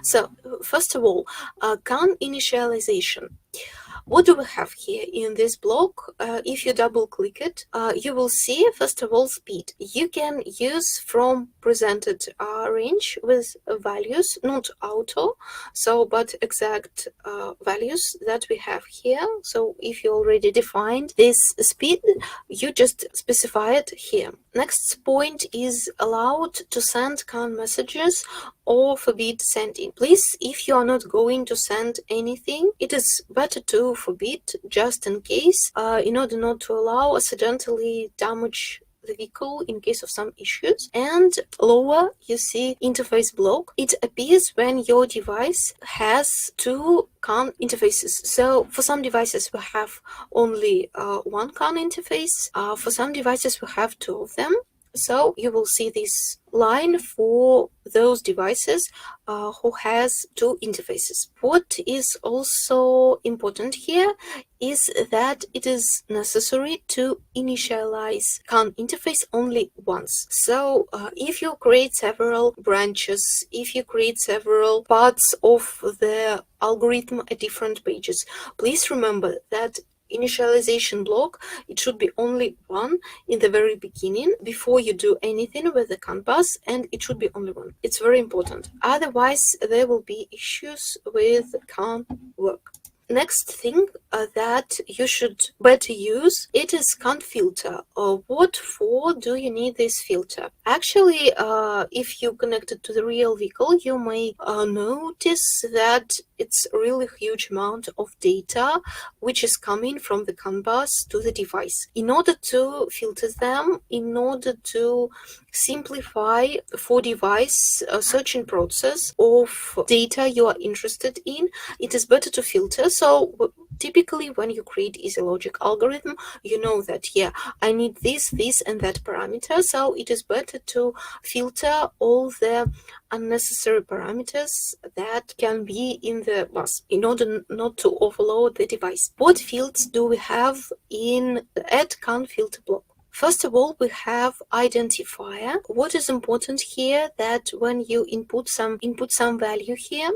So first of all, CAN initialization. What do we have here in this block? If you double click it, you will see first of all speed. You can use from presented range with values, not auto, so but exact values that we have here. So if you already defined this speed, you just specify it here. Next point is allowed to send CAN messages or forbid sending. Please, if you are not going to send anything, it is better to forbid just in case, in order not to allow accidentally damage the vehicle in case of some issues. And lower you see interface block. It appears when your device has two CAN interfaces. So for some devices we have only one CAN interface. For some devices we have two of them. So you will see this line for those devices who has two interfaces. What is also important here is that it is necessary to initialize CAN interface only once. So if you create several branches, if you create several parts of the algorithm at different pages, please remember that initialization block, it should be only one in the very beginning before you do anything with the CAN bus, and it should be only one. It's very important. Otherwise, there will be issues with CAN work. Next thing that you should better use, it is CAN filter. What for do you need this filter? Actually, if you connect it to the real vehicle, you may notice that it's a really huge amount of data which is coming from the CAN bus to the device. In order to filter them, in order to simplify for device searching process of data you are interested in, it is better to filter. So typically when you create easy logic algorithm, you know that I need this and that parameter, so it is better to filter all the unnecessary parameters that can be in the bus in order not to overload the device. What fields do we have in the add CAN filter block? First of all, we have identifier. What is important here that when you input some value here,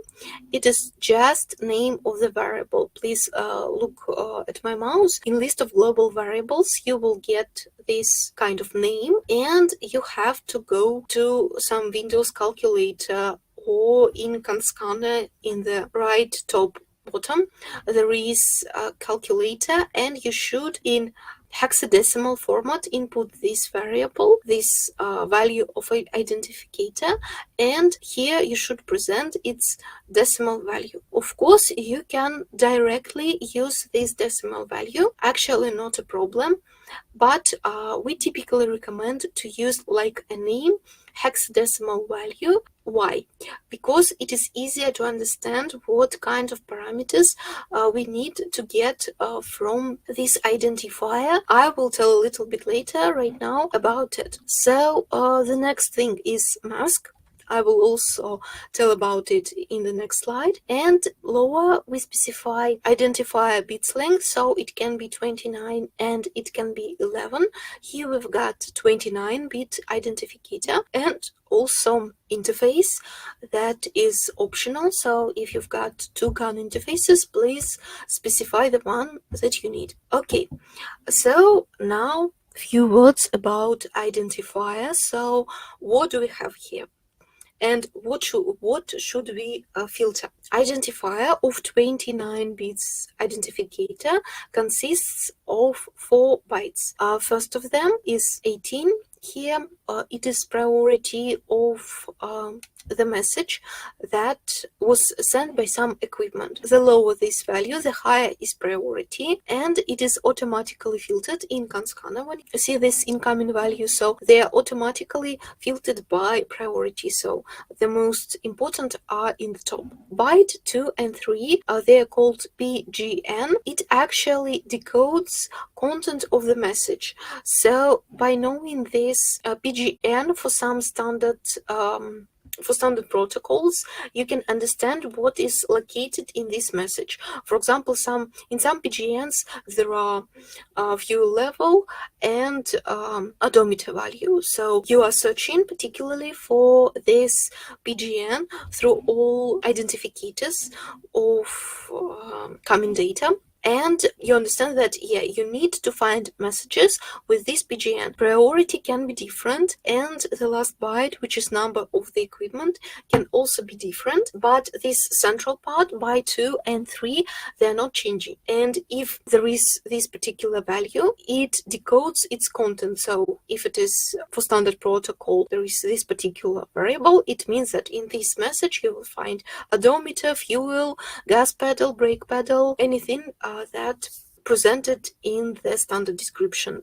it is just name of the variable. Please look at my mouse. In list of global variables, you will get this kind of name, and you have to go to some Windows calculator or in CAN scanner in the right top bottom. There is a calculator, and you should in hexadecimal format input this variable, this value of an identifier, and here you should present its decimal value. Of course, you can directly use this decimal value, actually not a problem, but we typically recommend to use like a name hexadecimal value. Why? Because it is easier to understand what kind of parameters we need to get from this identifier. I will tell a little bit later right now about it. So the next thing is mask. I will also tell about it in the next slide. And lower we specify identifier bits length, so it can be 29 and it can be 11. Here we've got 29-bit identifier and also interface that is optional. So if you've got two CAN interfaces, please specify the one that you need. Okay, so now a few words about identifier. So what do we have here? And what should we filter? Identifier of 29 bits identifier consists of 4 bytes. First of them is 18. Here it is priority of the message that was sent by some equipment. The lower this value, the higher is priority, and it is automatically filtered in CAN scanner. When you see this incoming value, so they are automatically filtered by priority. So the most important are in the top. Byte 2 and 3, they are called PGN. It actually decodes content of the message. So by knowing this PGN for some standard for standard protocols, you can understand what is located in this message. For example, in some PGNs there are fuel level and odometer value. So you are searching particularly for this PGN through all identifiers of coming data. And you understand that, yeah, you need to find messages with this PGN. Priority can be different, and the last byte, which is number of the equipment, can also be different. But this central part, byte 2 and 3, they're not changing. And if there is this particular value, it decodes its content. So if it is for standard protocol, there is this particular variable, it means that in this message you will find odometer, fuel, gas pedal, brake pedal, anything that presented in the standard description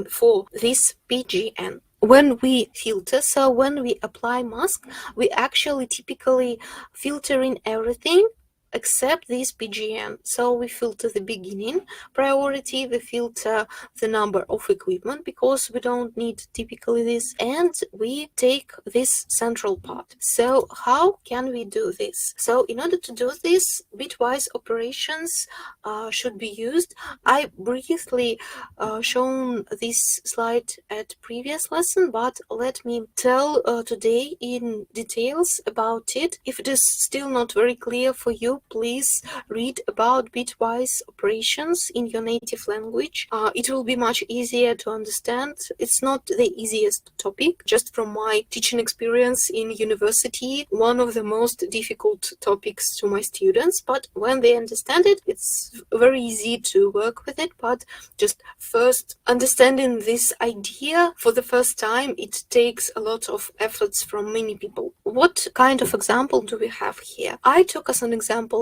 for this PGN. When we filter, so when we apply mask, we actually typically filter in everything except this PGN. So we filter the beginning priority, we filter the number of equipment because we don't need typically this, and we take this central part. So how can we do this? So in order to do this, bitwise operations should be used. I briefly shown this slide at previous lesson, but let me tell today in details about it. If it is still not very clear for you, please read about bitwise operations in your native language. It will be much easier to understand. It's not the easiest topic. Just from my teaching experience in university, one of the most difficult topics to my students, but when they understand it, it's very easy to work with it. But just first understanding this idea for the first time, it takes a lot of efforts from many people. What kind of example do we have here? I took as an example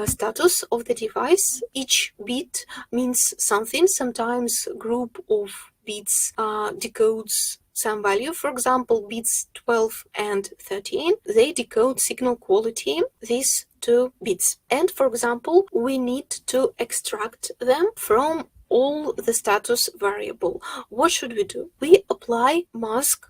status of the device. Each bit means something. Sometimes group of bits decodes some value. For example, bits 12 and 13, they decode signal quality, these two bits. And for example, we need to extract them from all the status variable. What should we do? We apply mask.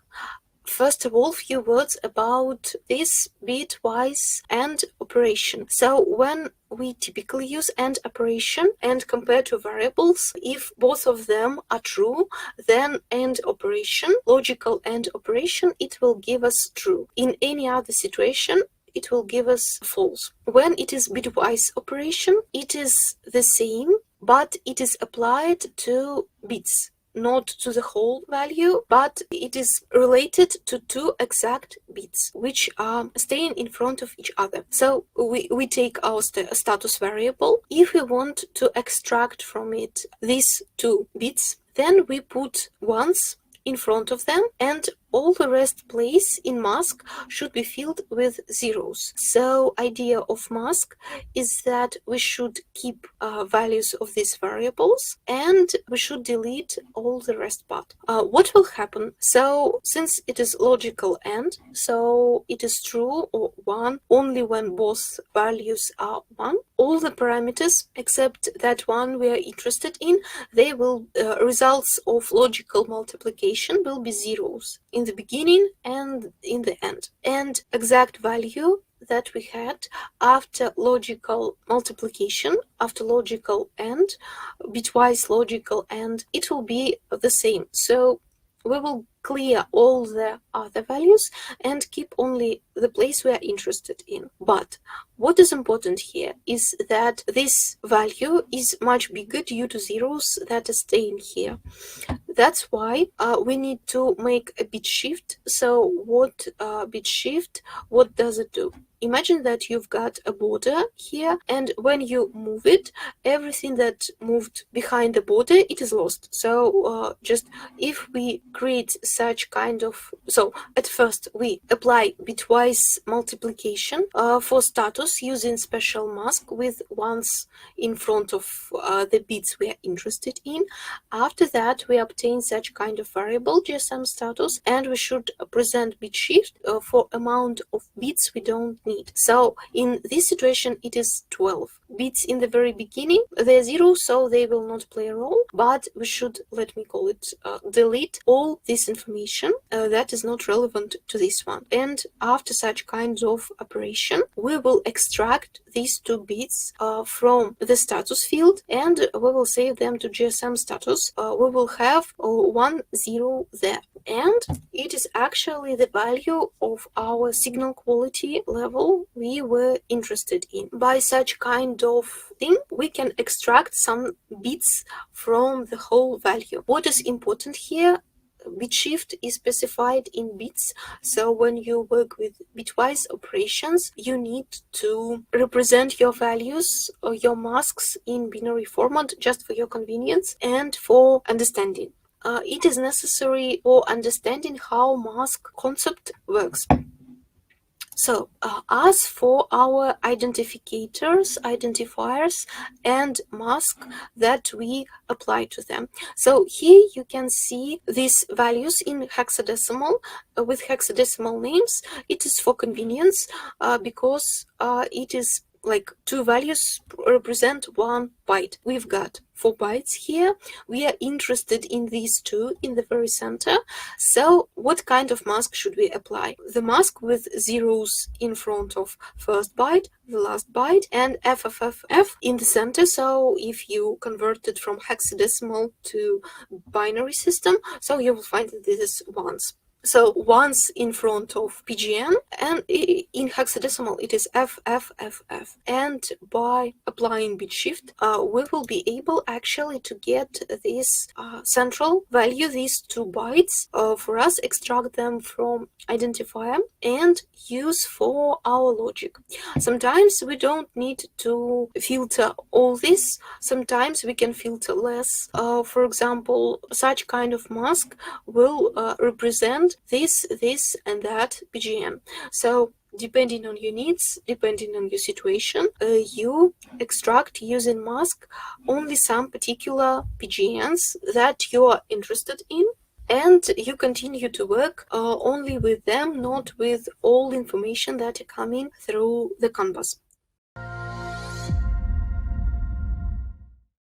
First of all, few words about this bitwise AND operation. So when we typically use AND operation and compare two variables, if both of them are true, then AND operation, logical AND operation, it will give us true. In any other situation, it will give us false. When it is bitwise operation, it is the same, but it is applied to bits, not to the whole value, but it is related to two exact bits, which are staying in front of each other. So we take our status variable. If we want to extract from it these two bits, then we put ones in front of them, and all the rest place in mask should be filled with zeros. So idea of mask is that we should keep values of these variables and we should delete all the rest part. What will happen? So since it is logical AND, so it is true or 1 only when both values are 1. All the parameters except that one we are interested in, they will results of logical multiplication will be zeros in the beginning and in the end. And exact value that we had after logical multiplication, after logical AND, bitwise logical AND, it will be the same. So we will clear all the other values and keep only the place we are interested in. But what is important here is that this value is much bigger due to zeros that are staying here. That's why we need to make a bit shift. So what bit shift, what does it do? Imagine that you've got a border here, and when you move it, everything that moved behind the border, it is lost. So just if we create such kind of, so at first we apply bitwise multiplication for status using special mask with ones in front of the bits we are interested in. After that, we obtain contain such kind of variable GSM status, and we should present bit shift for amount of bits we don't need. So in this situation it is 12 bits in the very beginning. They're 0, so they will not play a role, but we should, let me call it, delete all this information that is not relevant to this one. And after such kind of operation, we will extract these 2 bits from the status field, and we will save them to GSM status. We will have 1 0 there, and it is actually the value of our signal quality level we were interested in. By such kind of thing, we can extract some bits from the whole value. What is important here? Bit shift is specified in bits, so when you work with bitwise operations, you need to represent your values or your masks in binary format just for your convenience and for understanding. It is necessary for understanding how mask concept works. So, as for our identifiers, and mask that we apply to them. So here you can see these values in hexadecimal with hexadecimal names. It is for convenience because it is like 2 values represent 1 byte. We've got 4 bytes here. We are interested in these 2 in the very center. So what kind of mask should we apply? The mask with zeros in front of first byte, the last byte, and FFFF in the center. So if you convert it from hexadecimal to binary system, so you will find that this is ones. So once in front of PGN, and in hexadecimal it is FFFF. And by applying bit shift, we will be able actually to get this central value, these 2 bytes, for us, extract them from identifier and use for our logic. Sometimes we don't need to filter all this. Sometimes we can filter less. For example, such kind of mask will represent this, and that PGN. So depending on your needs, depending on your situation, you extract using mask only some particular PGNs that you are interested in, and you continue to work only with them, not with all information that are coming through the CAN bus.